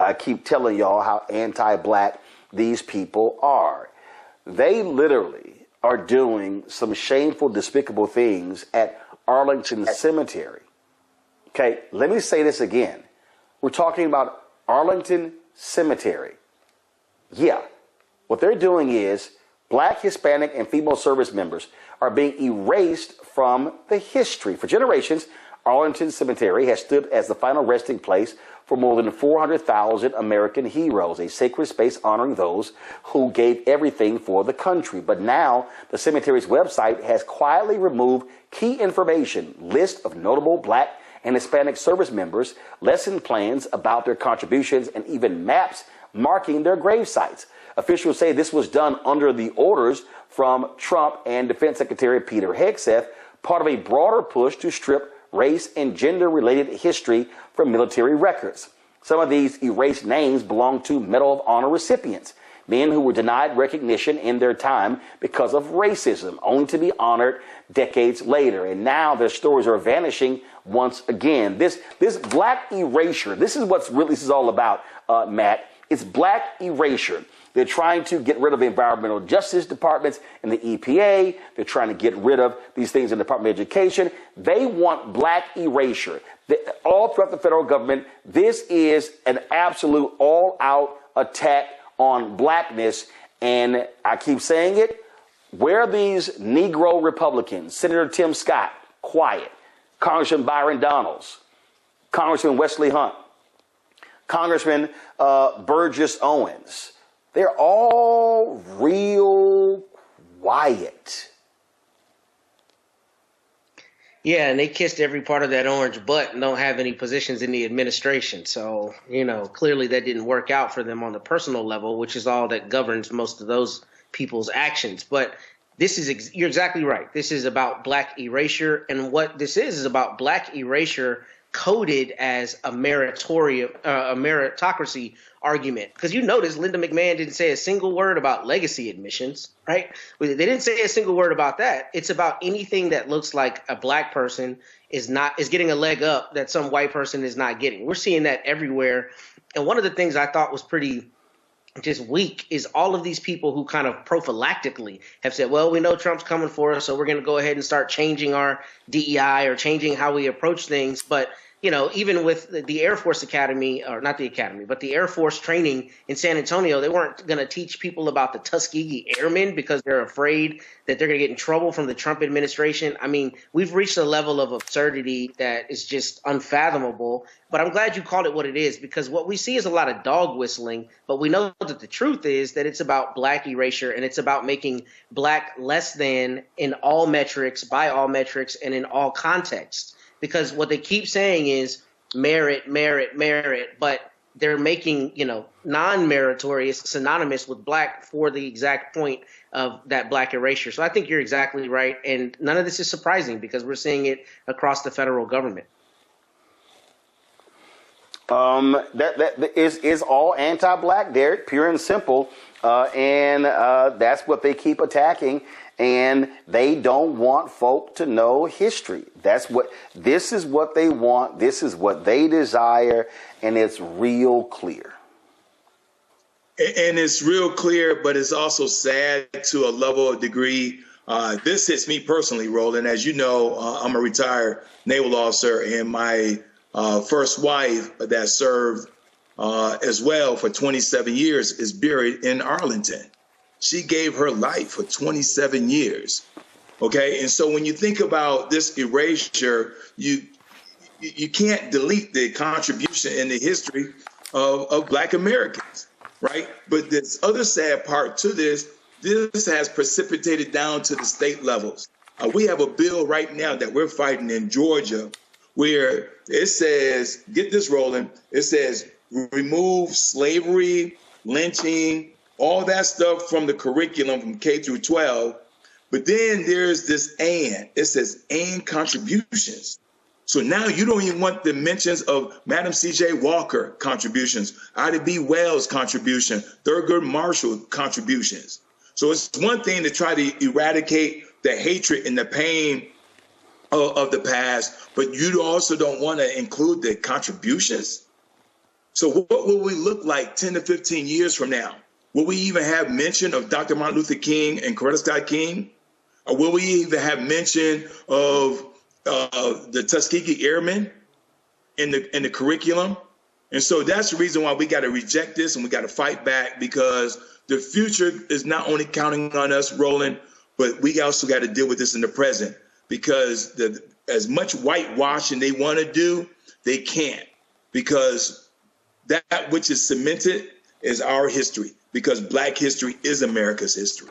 I keep telling y'all how anti-black these people are. They literally are doing some shameful, despicable things at Arlington Cemetery. Okay, let me say this again. We're talking about Arlington Cemetery. Yeah, what they're doing is black, Hispanic, and female service members are being erased from the history. For generations, Arlington Cemetery has stood as the final resting place for more than 400,000 American heroes, a sacred space honoring those who gave everything for the country. But now the cemetery's website has quietly removed key information, list of notable black and Hispanic service members, lesson plans about their contributions, and even maps marking their grave sites. Officials say this was done under the orders from Trump and Defense Secretary Peter Hegseth, part of a broader push to strip race and gender-related history from military records. Some of these erased names belong to Medal of Honor recipients, men who were denied recognition in their time because of racism, only to be honored decades later. And now their stories are vanishing once again. This black erasure, this is what this is all about, Matt. It's black erasure. They're trying to get rid of the environmental justice departments and the EPA. They're trying to get rid of these things in the Department of Education. They want black erasure. All throughout the federal government, this is an absolute all-out attack on blackness. And I keep saying it, where are these Negro Republicans? Senator Tim Scott, quiet. Congressman Byron Donalds, Congressman Wesley Hunt, Congressman Burgess Owens. They're all real quiet. Yeah, and they kissed every part of that orange butt and don't have any positions in the administration. So, you know, clearly that didn't work out for them on the personal level, which is all that governs most of those people's actions. But this is, you're exactly right. This is about black erasure. And what this is about black erasure coded as a meritocracy argument. Because you notice Linda McMahon didn't say a single word about legacy admissions, right? They didn't say a single word about that. It's about anything that looks like a black person is getting a leg up that some white person is not getting. We're seeing that everywhere. And one of the things I thought was pretty just weak is all of these people who kind of prophylactically have said, well, we know Trump's coming for us, so we're going to go ahead and start changing our DEI or changing how we approach things. But, you know, even with the Air Force Academy, or not the Academy, but the Air Force training in San Antonio, they weren't going to teach people about the Tuskegee Airmen because they're afraid that they're going to get in trouble from the Trump administration. I mean, we've reached a level of absurdity that is just unfathomable. But I'm glad you called it what it is, because what we see is a lot of dog whistling. But we know that the truth is that it's about black erasure, and it's about making black less than in all metrics, by all metrics, and in all contexts. Because what they keep saying is merit, merit, merit, but they're making, you know, non-meritorious synonymous with black for the exact point of that black erasure. So I think you're exactly right. And none of this is surprising because we're seeing it across the federal government. That is all anti-black, Derek, pure and simple. And that's what they keep attacking. And they don't want folk to know history. This is what they want. This is what they desire. And it's real clear. And it's real clear, but it's also sad to a level of degree. This hits me personally, Roland. As you know, I'm a retired naval officer, and my first wife that served as well for 27 years is buried in Arlington. She gave her life for 27 years. Okay. And so when you think about this erasure, you can't delete the contribution in the history of Black Americans. Right. But this other sad part to this has precipitated down to the state levels. We have a bill right now that we're fighting in Georgia where it says, get this rolling, it says remove slavery, lynching, all that stuff from the curriculum from K through 12. But then there's this and. It says and contributions. So now you don't even want the mentions of Madam C.J. Walker contributions, Ida B. Wells contribution, Thurgood Marshall contributions. So it's one thing to try to eradicate the hatred and the pain of the past, but you also don't want to include the contributions. So what will we look like 10 to 15 years from now? Will we even have mention of Dr. Martin Luther King and Coretta Scott King? Or will we even have mention of the Tuskegee Airmen in the curriculum? And so that's the reason why we got to reject this and we got to fight back, because the future is not only counting on us, Roland, but we also got to deal with this in the present, because as much whitewashing they want to do, they can't, because that which is cemented is our history, because Black history is America's history.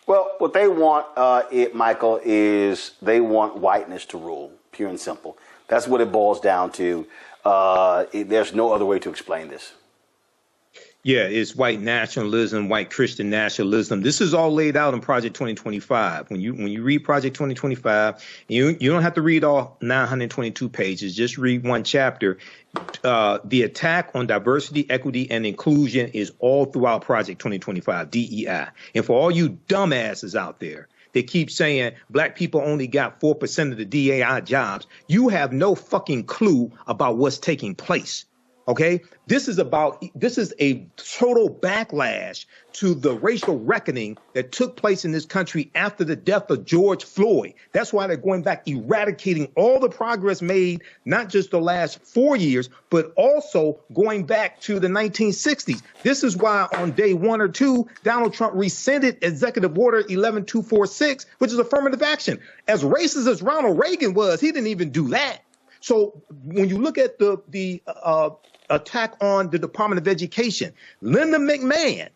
Well, what they want, Michael, is they want whiteness to rule, pure and simple. That's what it boils down to. There's no other way to explain this. Yeah, it's white nationalism, white Christian nationalism. This is all laid out in Project 2025. When you read Project 2025, you don't have to read all 922 pages. Just read one chapter. The attack on diversity, equity, and inclusion is all throughout Project 2025, DEI. And for all you dumbasses out there, they keep saying Black people only got 4% of the DEI jobs. You have no fucking clue about what's taking place. OK, this is a total backlash to the racial reckoning that took place in this country after the death of George Floyd. That's why they're going back, eradicating all the progress made, not just the last 4 years, but also going back to the 1960s. This is why on day 1 or 2, Donald Trump rescinded Executive Order 11246, which is affirmative action. As racist as Ronald Reagan was, he didn't even do that. So when you look at the attack on the Department of Education, Linda McMahon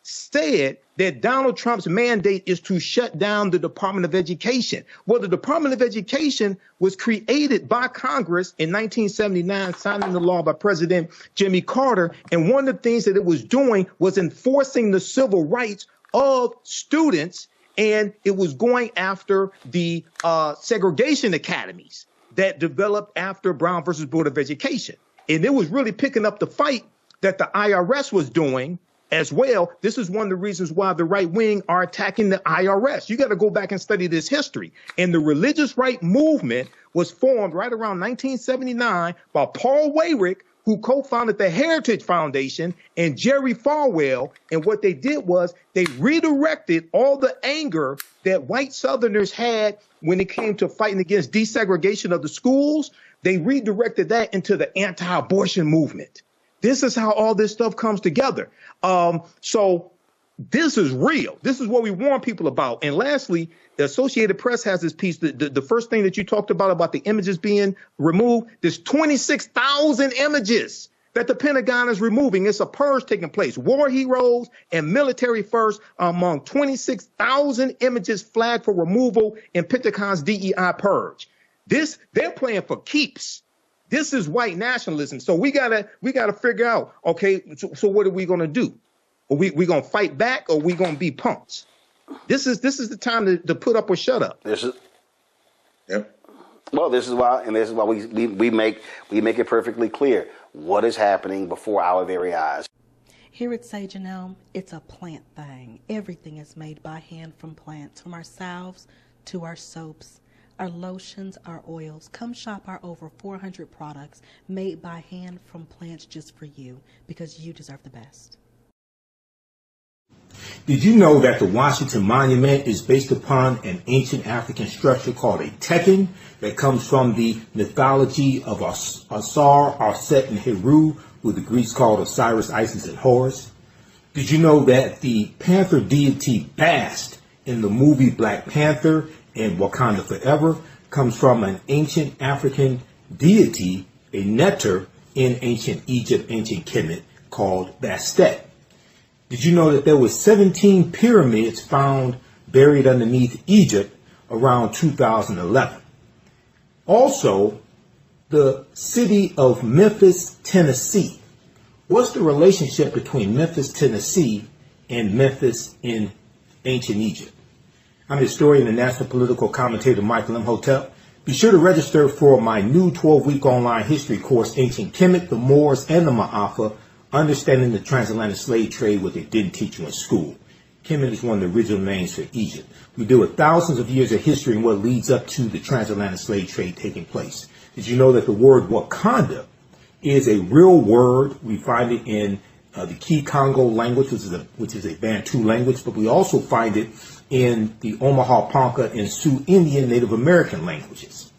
said that Donald Trump's mandate is to shut down the Department of Education. Well, the Department of Education was created by Congress in 1979, signing the law by President Jimmy Carter. And one of the things that it was doing was enforcing the civil rights of students. And it was going after the segregation academies that developed after Brown versus Board of Education. And it was really picking up the fight that the IRS was doing as well. This is one of the reasons why the right wing are attacking the IRS. You got to go back and study this history. And the religious right movement was formed right around 1979 by Paul Weyrich, who co-founded the Heritage Foundation, and Jerry Falwell. And what they did was they redirected all the anger that white Southerners had when it came to fighting against desegregation of the schools. They redirected that into the anti-abortion movement. This is how all this stuff comes together. So this is real. This is what we warn people about. And lastly, the Associated Press has this piece. The first thing that you talked about the images being removed, there's 26,000 images that the Pentagon is removing. It's a purge taking place. War heroes and military first among 26,000 images flagged for removal in Pentagon's DEI purge. They're playing for keeps. This is white nationalism. So we gotta figure out, okay, so what are we gonna do? Are we gonna fight back, or are we gonna be punks? This is the time to put up or shut up. Yep. Well, this is why we make it perfectly clear what is happening before our very eyes. Here at Sage and Elm, it's a plant thing. Everything is made by hand from plants, from our salves to our soaps, our lotions, our oils. Come shop our over 400 products made by hand from plants just for you, because you deserve the best. Did you know that the Washington Monument is based upon an ancient African structure called a tekken that comes from the mythology of Asar, Arset, and Heru, who the Greeks called Osiris, Isis, and Horus? Did you know that the panther deity Bast in the movie Black Panther and Wakanda Forever comes from an ancient African deity, a neter in ancient Egypt, ancient Kemet, called Bastet? Did you know that there were 17 pyramids found buried underneath Egypt around 2011? Also, the city of Memphis, Tennessee. What's the relationship between Memphis, Tennessee and Memphis in ancient Egypt? I'm historian and national political commentator Michael Imhotep. Be sure to register for my new 12-week online history course, Ancient Kemet, the Moors, and the Ma'afa, Understanding the Transatlantic Slave Trade, what they didn't teach you in school. Kemet is one of the original names for Egypt. We deal with thousands of years of history and what leads up to the transatlantic slave trade taking place. Did you know that the word Wakanda is a real word? We find it in the Key Congo language, which is a Bantu language, but we also find it in the Omaha Ponca and Sioux Indian Native American languages.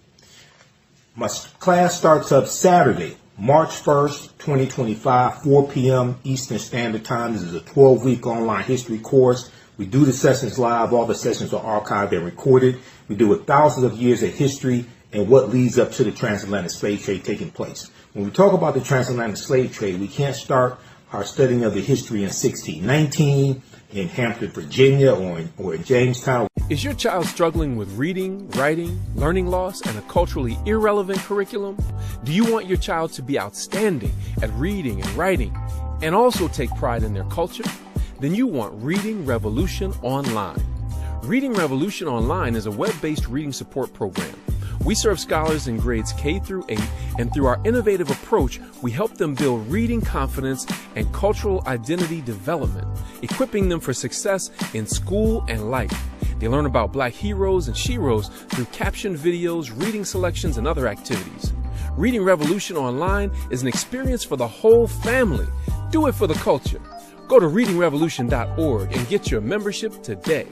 My class starts up Saturday, March 1st, 2025, 4 p.m. Eastern Standard Time. This is a 12-week online history course. We do the sessions live. All the sessions are archived and recorded. We do with thousands of years of history and what leads up to the transatlantic slave trade taking place. When we talk about the transatlantic slave trade, we can't start our studying of the history in 1619 in Hampton, Virginia, or in Jamestown. Is your child struggling with reading, writing, learning loss, and a culturally irrelevant curriculum? Do you want your child to be outstanding at reading and writing and also take pride in their culture? Then you want Reading Revolution Online. Reading Revolution Online is a web-based reading support program. We serve scholars in grades K through 8, and through our innovative approach, we help them build reading confidence and cultural identity development, equipping them for success in school and life. They learn about Black heroes and sheroes through captioned videos, reading selections, and other activities. Reading Revolution Online is an experience for the whole family. Do it for the culture. Go to readingrevolution.org and get your membership today.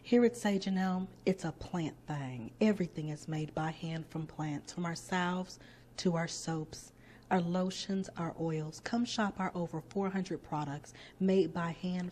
Here at Sage and Elm, it's a plant thing. Everything is made by hand from plants, from our salves to our soaps, our lotions, our oils. Come shop our over 400 products made by hand